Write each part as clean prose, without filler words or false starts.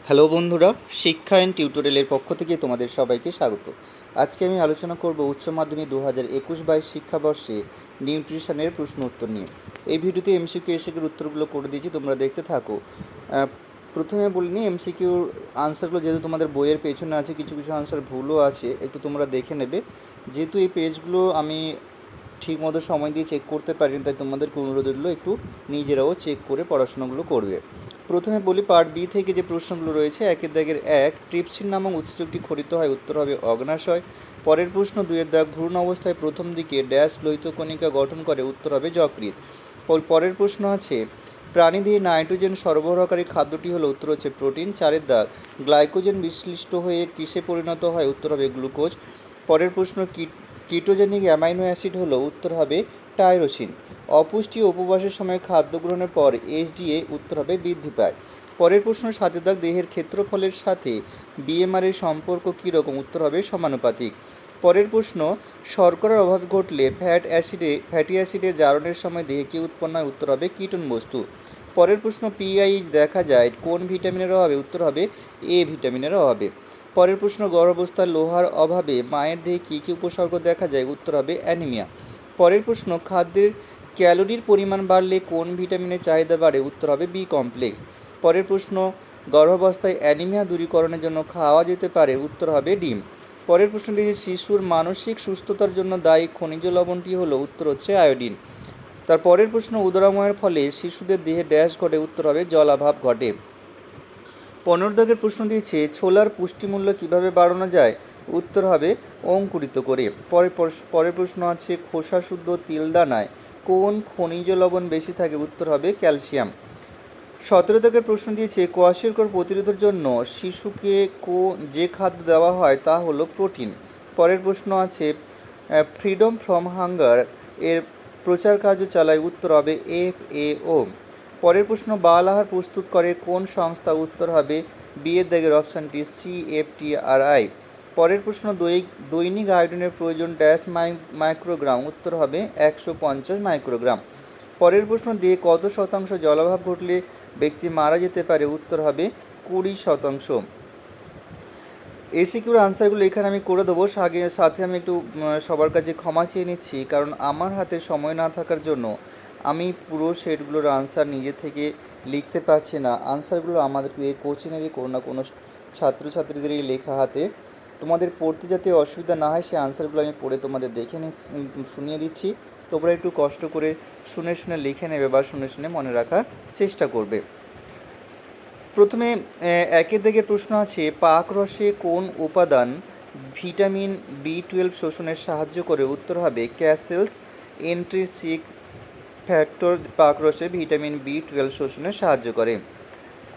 Hello বন্ধুরা, শিক্ষা and টিউটোরিয়ালের পক্ষ থেকে তোমাদের সবাইকে স্বাগত। আজকে আমি আলোচনা করব উচ্চ মাধ্যমিক 2021-22 শিক্ষাবর্ষে নিউট্রিশনের প্রশ্ন উত্তর নিয়ে। এই ভিডিওতে এমসিকিউ এসএর উত্তরগুলো করে দিয়েছি, তোমরা দেখতে থাকো। প্রথমে বলিনি এমসিকিউর আনসারগুলো যেহেতু তোমাদের বইয়ের পেছনে আছে, কিছু কিছু আনসার ভুলও আছে, একটু তোমরা দেখে নেবে। যেহেতু এই পেজগুলো আমি ঠিকমতো সময় দিয়ে চেক করতে পারিনি, তাই তোমাদেরকে অনুরোধ রইল একটু নিজেরাও চেক করে পড়াশোনাগুলো করবে। প্রথমে বলি পার্ট বি থেকে যে প্রশ্নগুলো রয়েছে। একের দাগের 1, ট্রিপসিন নামক উৎসেচকটি খরিত হয়, উত্তর হবে অগ্নাশয়। পরের প্রশ্ন 2-এর দাগ, ঘূর্ণ অবস্থায় প্রথম দিকে ড্যাশ লোহিতকণিকা গঠন করে, উত্তর হবে যকৃৎ। পরের প্রশ্ন আছে প্রাণীদেহে নাইট্রোজেন সরবরাহকারী খাদ্যটি হলো, উত্তর হচ্ছে প্রোটিন। 4-এর দাগ, গ্লাইকোজেন বিশ্লিষ্ট হয়ে কিসে পরিণত হয়, উত্তর হবে গ্লুকোজ। পরের প্রশ্ন কিটোজেনিক অ্যামাইনো অ্যাসিড হলো, উত্তর হবে টাইরোসিন। অপুষ্টি ও উপবাসের সময় খাদ্য গ্রহণের পর এসডিএ, উত্তর হবে বৃদ্ধি পায়। পরের প্রশ্ন 7-এর দাগ, দেহের ক্ষেত্রফলের সাথে বিএমআর এর সম্পর্ক কীরকম, উত্তর হবে সমানুপাতিক। পরের প্রশ্ন শর্করার অভাব ঘটলে ফ্যাটি অ্যাসিডের জারণের সময় দেহে কী উৎপন্ন হয়, উত্তর হবে কিটোন বস্তু। পরের প্রশ্ন পিআইএইচ দেখা যায় কোন ভিটামিনের অভাবে, উত্তর হবে এ ভিটামিনের অভাবে। পরের প্রশ্ন গর্ভাবস্থায় লোহার অভাবে মায়ের দেহে কী কী উপসর্গ দেখা যায়, উত্তর হবে অ্যানিমিয়া। পরের প্রশ্ন খাদ্যের ক্যালোরির পরিমাণ বাড়লে কোন ভিটামিনের চাহিদা বাড়ে, উত্তর হবে বি কমপ্লেক্স। পরের প্রশ্ন গর্ভাবস্থায় অ্যানিমিয়া দূরীকরণের জন্য খাওয়া যেতে পারে, উত্তর হবে ডিম। পরের প্রশ্ন দিয়েছে শিশুর মানসিক সুস্থতার জন্য দায়ী খনিজ লবণটি হলো, উত্তর হচ্ছে আয়োডিন। তার পরের প্রশ্ন উদরাময়ের ফলে শিশুদের দেহে ড্যাশ ঘটে, উত্তর হবে জলাভাব ঘটে। 15 দাগের প্রশ্ন দিয়েছে ছোলার পুষ্টিমূল্য কিভাবে বাড়ানো যায়, উত্তর হবে অঙ্কুরিত করে। পরের প্রশ্ন আছে খোসা শুদ্ধ তিলদানায় কোন খনিজ লবণ বেশি থাকে, উত্তর হবে ক্যালসিয়াম। 17 দাগের প্রশ্ন দিয়েছে কোয়াশিয়কর প্রতিরোধের জন্য শিশুকে যে খাদ্য দেওয়া হয় তা হলো প্রোটিন। পরের প্রশ্ন আছে ফ্রিডম ফ্রম হাঙ্গার এর প্রচার কার্য চালায়, উত্তর হবে FAO। পরের প্রশ্ন বাল আহার প্রস্তুত করে কোন সংস্থা, উত্তর হবে বিয়ের দাগের অপশানটি CFTRI। পরের প্রশ্ন দৈনিক আয়োডিনের প্রয়োজন ড্যাশ মাইক্রোগ্রাম, উত্তর হবে 150 মাইক্রোগ্রাম। পরের প্রশ্ন দিয়ে কত শতাংশ জলাভাব ঘটলে ব্যক্তি মারা যেতে পারে, উত্তর হবে 20%। এসিকিউর আনসারগুলো এখানে আমি করে দেবো। সাথে আমি একটু সবার কাছে ক্ষমা চেয়ে নিচ্ছি, কারণ আমার হাতে সময় না থাকার জন্য আমি পুরো সেটগুলোর আনসার নিজে থেকে লিখতে পারছি না। আনসারগুলো আমাদের কোচিংয়েরই কোনো না কোনো ছাত্রছাত্রীদেরই লেখা হাতে। তোমাদের পড়তে যাতে অসুবিধা না হয়, সেই আনসারগুলো আমি পড়ে তোমাদের শুনিয়ে দিচ্ছি। তোমরা একটু কষ্ট করে শুনে শুনে লিখে নেবে বা শুনে শুনে মনে রাখার চেষ্টা করবে। প্রথমে একের দিকে প্রশ্ন আছে পাক রসে কোন উপাদান ভিটামিন B12 শোষণে সাহায্য করে, উত্তর হবে ক্যাসেলস ইন্ট্রিনসিক ফ্যাক্টর পাক রসে ভিটামিন B12 শোষণে সাহায্য করে।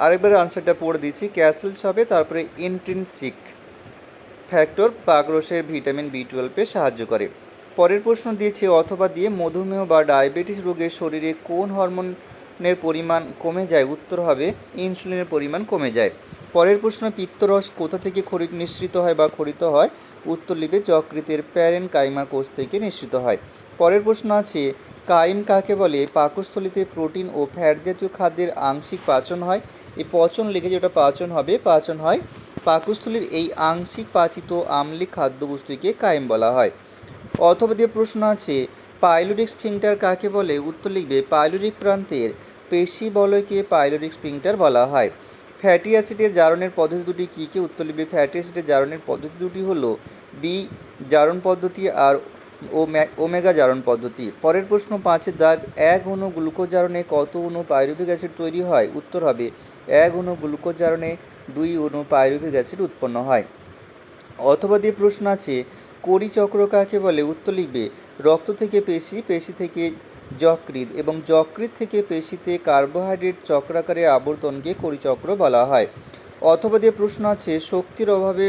আরেকবার আনসারটা পড়ে দিচ্ছি, ক্যাসেলস হবে, তারপরে ইন্ট্রিনসিক ফ্যাক্টর পাক রসের ভিটামিন B12 সাহায্য করে। পরের প্রশ্ন দিয়েছে অথবা দিয়ে মধুমেহ বা ডায়াবেটিস রোগের শরীরে কোন হরমোনের পরিমাণ কমে যায়, উত্তর হবে ইনসুলিনের পরিমাণ কমে যায়। পরের প্রশ্ন পিত্তরস কোথা থেকে নিঃসৃত হয় বা খরিত হয়, উত্তর লিখবে যকৃতের প্যারেনকাইমা কোষ থেকে নিঃসৃত হয়। পরের প্রশ্ন আছে কাইম কাকে বলে, পাকস্থলীতে প্রোটিন ও ফ্যাট জাতীয় খাদ্যের আংশিক পাচন হয়। এই পচন লিখে যেটা পাচন হবে, পাচন হয় পাকস্থলীর এই আংশিক পাচিত আম্লিক খাদ্যবস্তুকে কাইম বলা হয়। অথবা দিয়ে প্রশ্ন আছে পাইলোরিক স্ফিংটার কাকে বলে, উত্তর লিখবে পাইলোরিক প্রান্তের পেশি বলয়কে পাইলোরিক স্ফিংটার বলা হয়। ফ্যাটি অ্যাসিডের জারণের পদ্ধতি দুটি কী কী, উত্তর লিখবে ফ্যাটি অ্যাসিডের জারণের পদ্ধতি দুটি হলো বি জারণ পদ্ধতি আর ওমেগা জারণ পদ্ধতি। পরের প্রশ্ন 5-এর দাগ, এক অণু গ্লুকোজ জারণে কত অণু পাইরুভিক অ্যাসিড তৈরি হয়, উত্তর হবে এক অণু গ্লুকোজ জারণে 2 অণু পাইরুভিক অ্যাসিড উৎপন্ন হয়। অথবা দিয়ে প্রশ্ন আছে কোরি চক্র কাকে বলে, উত্তর লিখবে রক্ত থেকে পেশি, পেশি থেকে যকৃৎ এবং যকৃৎ থেকে পেশিতে কার্বোহাইড্রেট চক্রাকারে আবর্তনকে কোরি চক্র বলা হয়। অথবা দিয়ে প্রশ্ন আছে শক্তির অভাবে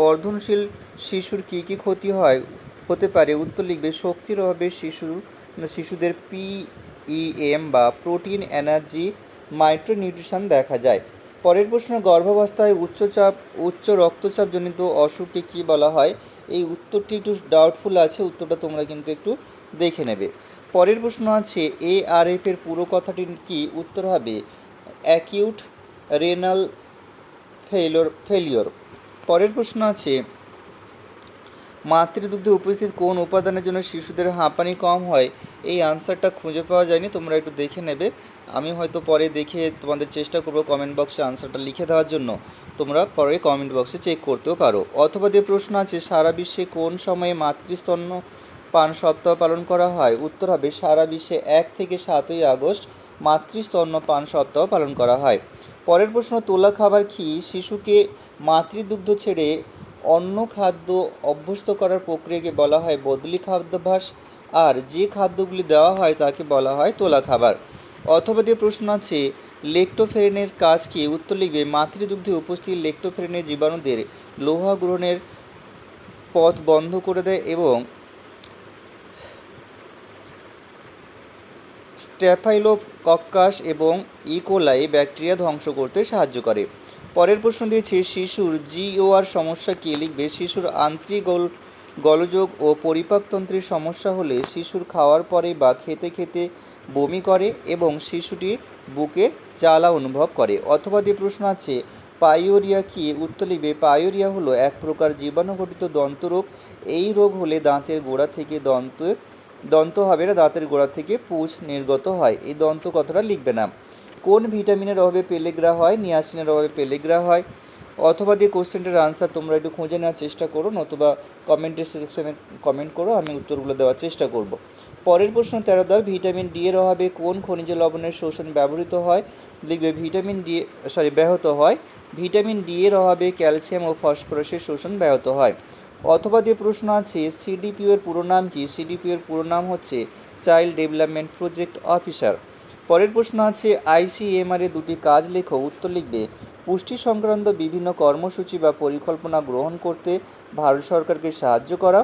বর্ধনশীল শিশুর কী কী ক্ষতি হতে পারে, উত্তর লিখবে শক্তির অভাবে শিশুদের PEM বা প্রোটিন এনার্জি মাইক্রোনিউট্রিশন দেখা যায়। পরের প্রশ্ন গর্ভাবস্থায় উচ্চ রক্তচাপজনিত অসুখকে কী বলা হয়, এই উত্তরটি একটু ডাউটফুল আছে, উত্তরটা তোমরা কিন্তু একটু দেখে নেবে। পরের প্রশ্ন আছে ARF এর পুরো কথাটি কি, উত্তর হবে অ্যাকিউট রেনাল ফেলিওর। পরের প্রশ্ন আছে, মাতৃদুগ্ধে উপস্থিত কোন উপাদানের জন্য শিশুদের হাঁপানি কম হয়? এই আনসারটা খুঁজে পাওয়া যায়নি, তোমরা একটু দেখে নেবে। আমি হয়তো পরে দেখে তোমাদের চেষ্টা করবো কমেন্ট বক্সে আনসারটা লিখে দেওয়ার জন্য, তোমরা পরে কমেন্ট বক্সে চেক করতেও পারো। অথবা দিয়ে প্রশ্ন আছে, সারা বিশ্বে কোন সময়ে মাতৃস্তন্য পান সপ্তাহ পালন করা হয়? উত্তর হবে সারা বিশ্বে 1 থেকে 7ই আগস্ট মাতৃস্তন্য পান সপ্তাহ পালন করা হয়। পরের প্রশ্ন, তোলা খাবার খেয়ে শিশুকে মাতৃদুগ্ধ ছেড়ে অন্য খাদ্য অভ্যস্ত করার প্রক্রিয়াকে বলা হয় বদলি খাদ্যাভ্যাস, আর যে খাদ্যগুলি দেওয়া হয় তাকে বলা হয় তোলা খাবার। অথবা দিয়ে প্রশ্ন আছে, লেক্টোফেরেনের কাজ কি? উত্তর লিখবে মাতৃদুগ্ধে উপস্থিত লেক্টোফেরেনের জীবাণুদের লোহা গ্রহণের পথ বন্ধ করে দেয় এবং স্ট্যাফাইলোকক্কাস এবং ইকোলাই ব্যাকটেরিয়া ধ্বংস করতে সাহায্য করে। পরের প্রশ্ন দিয়েছে, শিশুর জিওআর সমস্যা কি? লিখবে শিশুর আন্তরিক গোলযোগ ও পরিপাকতন্ত্রের সমস্যা হলে শিশুর খাওয়ার পরে বা খেতে খেতে বমি করে এবং শিশুটি বুকে জ্বালা অনুভব করে। অথবা দিয়ে প্রশ্ন আছে, পাইওরিয়া কি? উত্তর লিখবে পাইওরিয়া হলো এক প্রকার জীবাণুঘটিত দন্তরোগ। এই রোগ হলে দাঁতের গোড়া থেকে দাঁতের গোড়া থেকে পুঁজ নির্গত হয়। এই দন্ত কথাটা লিখবে না। কোন ভিটামিনের অভাবে পেলেগ্রা হয়? নিয়াসিনের অভাবে পেলেগ্রা হয়। অথবা দিয়ে কোশ্চেনটার আনসার তোমরা একটু খুঁজে নেওয়ার চেষ্টা করো, নতুবা কমেন্টের সেকশনে কমেন্ট করো, আমি উত্তরগুলো দেওয়ার চেষ্টা করব। পরের প্রশ্ন 13 দাও, ভিটামিন ডি এর অভাবে কোন খনিজ লবণের শোষণ লিখবে ব্যাহত হয়। ভিটামিন ডি এর অভাবে ক্যালসিয়াম ও ফসফরাসের শোষণ ব্যাহত হয়। অথবা দিয়ে প্রশ্ন আছে, সিডিপিও এর পুরো নাম কি? সিডিপিও এর পুরো নাম হচ্ছে চাইল্ড ডেভেলপমেন্ট প্রজেক্ট অফিসার। পরের প্রশ্ন আছে, আইসিএমআর এর দুটি কাজ লেখো। উত্তর লিখবে পুষ্টি সংক্রান্ত বিভিন্ন কর্মসূচি বা পরিকল্পনা গ্রহণ করতে ভারত সরকারকে সাহায্য করা।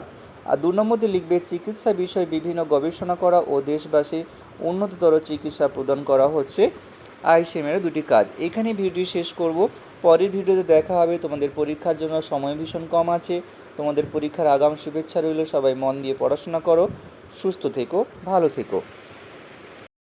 আর 2 নম্বরে লিখবে চিকিৎসা বিষয়ে বিভিন্ন গবেষণা করা ও দেশবাসীর উন্নততর চিকিৎসা প্রদান করা হচ্ছে আইসিএমআর দুটি কাজ। এখানেই ভিডিওটি শেষ করব। পরের ভিডিওতে দেখা হবে। তোমাদের পরীক্ষার জন্য সময় ভীষণ কম আছে। তোমাদের পরীক্ষার আগাম শুভেচ্ছা রইল। সবাই মন দিয়ে পড়াশোনা করো, সুস্থ থেকো, ভালো থেকো।